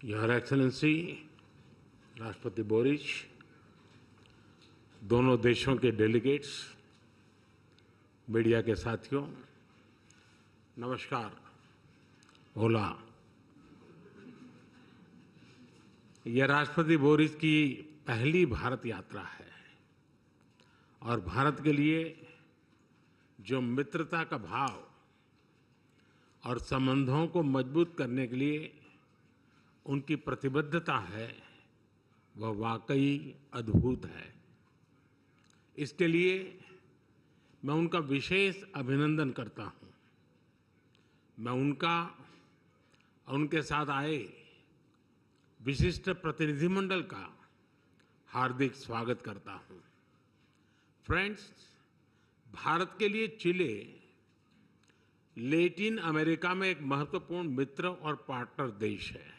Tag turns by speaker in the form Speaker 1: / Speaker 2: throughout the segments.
Speaker 1: Your excellency राष्ट्रपति बोरिच, दोनों देशों के डेलीगेट्स, मीडिया के साथियों, नमस्कार। ओला। यह राष्ट्रपति बोरिच की पहली भारत यात्रा है और भारत के लिए जो मित्रता का भाव और संबंधों को मजबूत करने के लिए उनकी प्रतिबद्धता है, वह वाकई अद्भुत है। इसके लिए मैं उनका विशेष अभिनंदन करता हूं। मैं उनका और उनके साथ आए विशिष्ट प्रतिनिधिमंडल का हार्दिक स्वागत करता हूं। फ्रेंड्स, भारत के लिए चिले लैटिन अमेरिका में एक महत्वपूर्ण मित्र और पार्टनर देश है।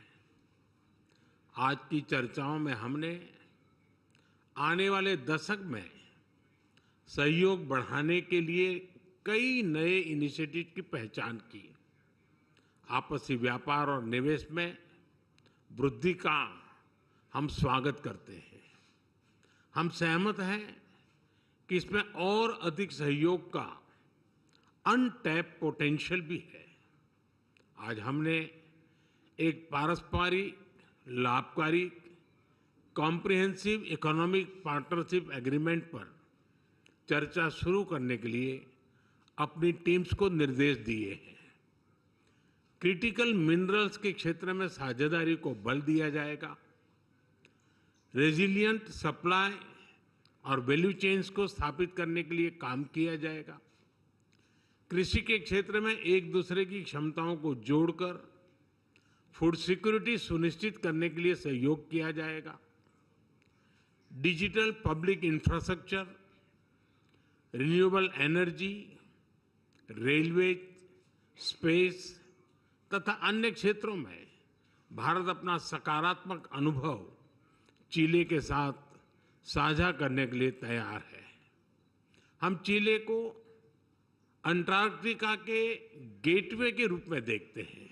Speaker 1: आज की चर्चाओं में हमने आने वाले दशक में सहयोग बढ़ाने के लिए कई नए इनिशिएटिव की पहचान की। आपसी व्यापार और निवेश में वृद्धि का हम स्वागत करते हैं। हम सहमत हैं कि इसमें और अधिक सहयोग का अनटैप पोटेंशियल भी है। आज हमने एक पारस्परिक लाभकारी कॉम्प्रिहेंसिव इकोनॉमिक पार्टनरशिप एग्रीमेंट पर चर्चा शुरू करने के लिए अपनी टीम्स को निर्देश दिए हैं। क्रिटिकल मिनरल्स के क्षेत्र में साझेदारी को बल दिया जाएगा। रेजिलिएंट सप्लाई और वैल्यू चेन्स को स्थापित करने के लिए काम किया जाएगा। कृषि के क्षेत्र में एक दूसरे की क्षमताओं को जोड़कर फूड सिक्योरिटी सुनिश्चित करने के लिए सहयोग किया जाएगा। Digital public infrastructure, renewable energy, railway, space तथा अन्य क्षेत्रों में भारत अपना सकारात्मक अनुभव चिले के साथ साझा करने के लिए तैयार है। हम चिले को अंटार्कटिका के गेटवे के रूप में देखते हैं।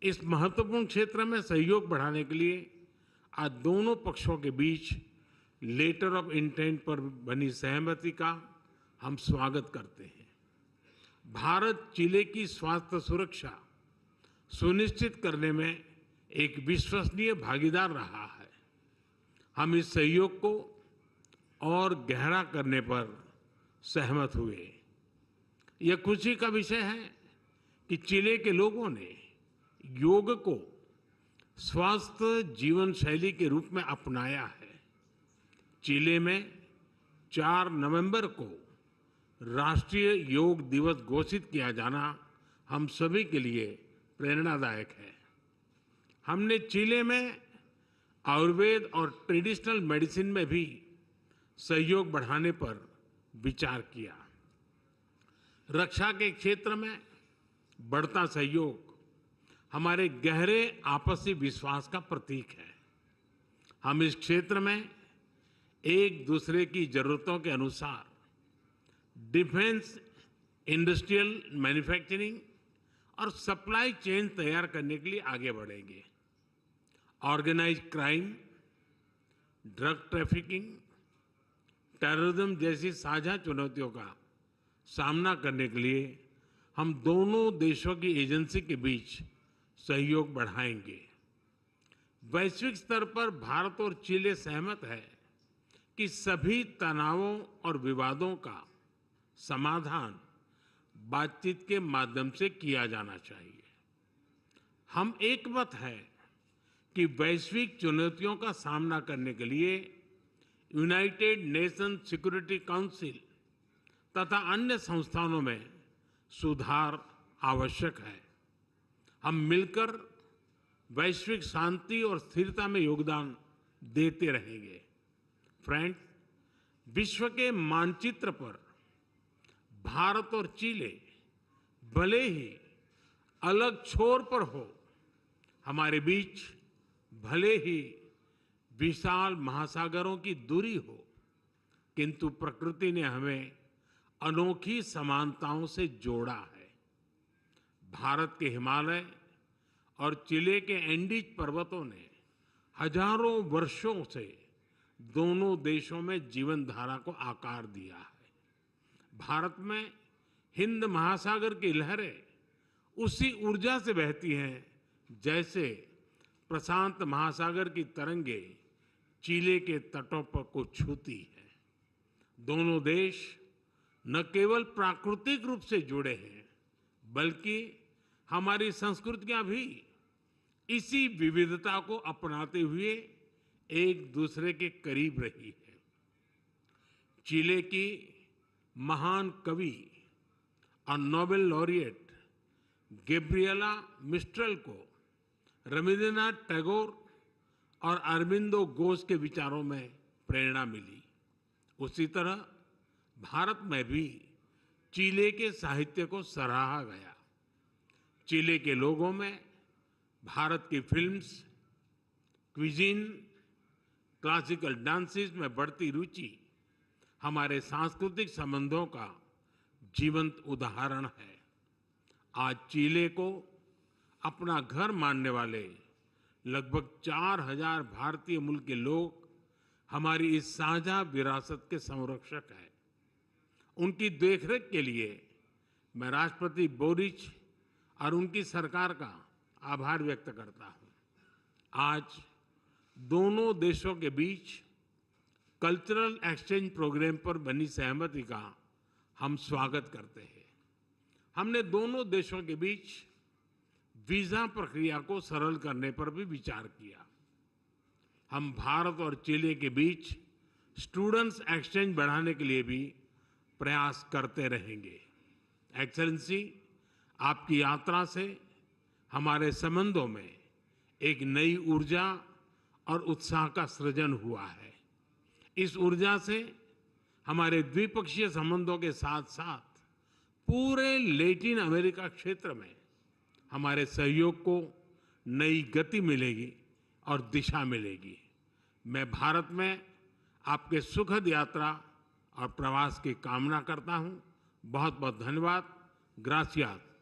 Speaker 1: इस महत्वपूर्ण क्षेत्र में सहयोग बढ़ाने के लिए आज दोनों पक्षों के बीच लेटर ऑफ इंटेंट पर बनी सहमति का हम स्वागत करते हैं। भारत चिले की स्वास्थ्य सुरक्षा सुनिश्चित करने में एक विश्वसनीय भागीदार रहा है। हम इस सहयोग को और गहरा करने पर सहमत हुए। यह खुशी का विषय है कि चिले के लोगों ने योग को स्वस्थ जीवन शैली के रूप में अपनाया है। चिले में 4 नवंबर को राष्ट्रीय योग दिवस घोषित किया जाना हम सभी के लिए प्रेरणादायक है। हमने चिले में आयुर्वेद और ट्रेडिशनल मेडिसिन में भी सहयोग बढ़ाने पर विचार किया। रक्षा के क्षेत्र में बढ़ता सहयोग हमारे गहरे आपसी विश्वास का प्रतीक है। हम इस क्षेत्र में एक दूसरे की जरूरतों के अनुसार डिफेंस, इंडस्ट्रियल मैन्युफैक्चरिंग और सप्लाई चेन तैयार करने के लिए आगे बढ़ेंगे। Organised crime, drug trafficking, terrorism जैसी साझा चुनौतियों का सामना करने के लिए हम दोनों देशों की एजेंसी के बीच सहयोग बढ़ाएंगे। वैश्विक स्तर पर भारत और चिले सहमत है कि सभी तनावों और विवादों का समाधान बातचीत के माध्यम से किया जाना चाहिए। हम एकमत हैं कि वैश्विक चुनौतियों का सामना करने के लिए यूनाइटेड नेशन सिक्योरिटी काउंसिल तथा अन्य संस्थानों में सुधार आवश्यक है। हम मिलकर वैश्विक शांति और स्थिरता में योगदान देते रहेंगे। फ्रेंड्स, विश्व के मानचित्र पर भारत और चिले भले ही अलग छोर पर हो, हमारे बीच भले ही विशाल महासागरों की दूरी हो, किंतु प्रकृति ने हमें अनोखी समानताओं से जोड़ा है। भारत के हिमालय और चिले के एंडीज पर्वतों ने हजारों वर्षों से दोनों देशों में जीवन धारा को आकार दिया है। भारत में हिंद महासागर की लहरें उसी ऊर्जा से बहती हैं जैसे प्रशांत महासागर की तरंगे चिले के तटों पर को छूती है। दोनों देश न केवल प्राकृतिक रूप से जुड़े हैं बल्कि हमारी संस्कृतियां भी इसी विविधता को अपनाते हुए एक दूसरे के करीब रही है। चिले की महान कवि और नोबेल लॉरिएट गैब्रिएला मिस्ट्रेल को रविंद्रनाथ टैगोर और अरबिंदो घोष के विचारों में प्रेरणा मिली। उसी तरह भारत में भी चिले के साहित्य को सराहा गया। चिले के लोगों में भारत की फिल्म्स, क्विजीन, क्लासिकल डांसेस में बढ़ती रुचि हमारे सांस्कृतिक संबंधों का जीवंत उदाहरण है। आज चिले को अपना घर मानने वाले लगभग 4000 भारतीय मूल के लोग हमारी इस साझा विरासत के संरक्षक हैं। उनकी देखरेख के लिए मैं राष्ट्रपति बोरिच और उनकी सरकार का आभार व्यक्त करता हूं। आज दोनों देशों के बीच कल्चरल एक्सचेंज प्रोग्राम पर बनी सहमति का हम स्वागत करते हैं। हमने दोनों देशों के बीच वीजा प्रक्रिया को सरल करने पर भी विचार किया। हम भारत और चिले के बीच स्टूडेंट्स एक्सचेंज बढ़ाने के लिए भी प्रयास करते रहेंगे। एक्सेलेंसी, आपकी यात्रा से हमारे संबंधों में एक नई ऊर्जा और उत्साह का सृजन हुआ है। इस ऊर्जा से हमारे द्विपक्षीय संबंधों के साथ साथ पूरे लैटिन अमेरिका क्षेत्र में हमारे सहयोग को नई गति मिलेगी और दिशा मिलेगी। मैं भारत में आपके सुखद यात्रा और प्रवास की कामना करता हूं। बहुत बहुत धन्यवाद। ग्रासियास।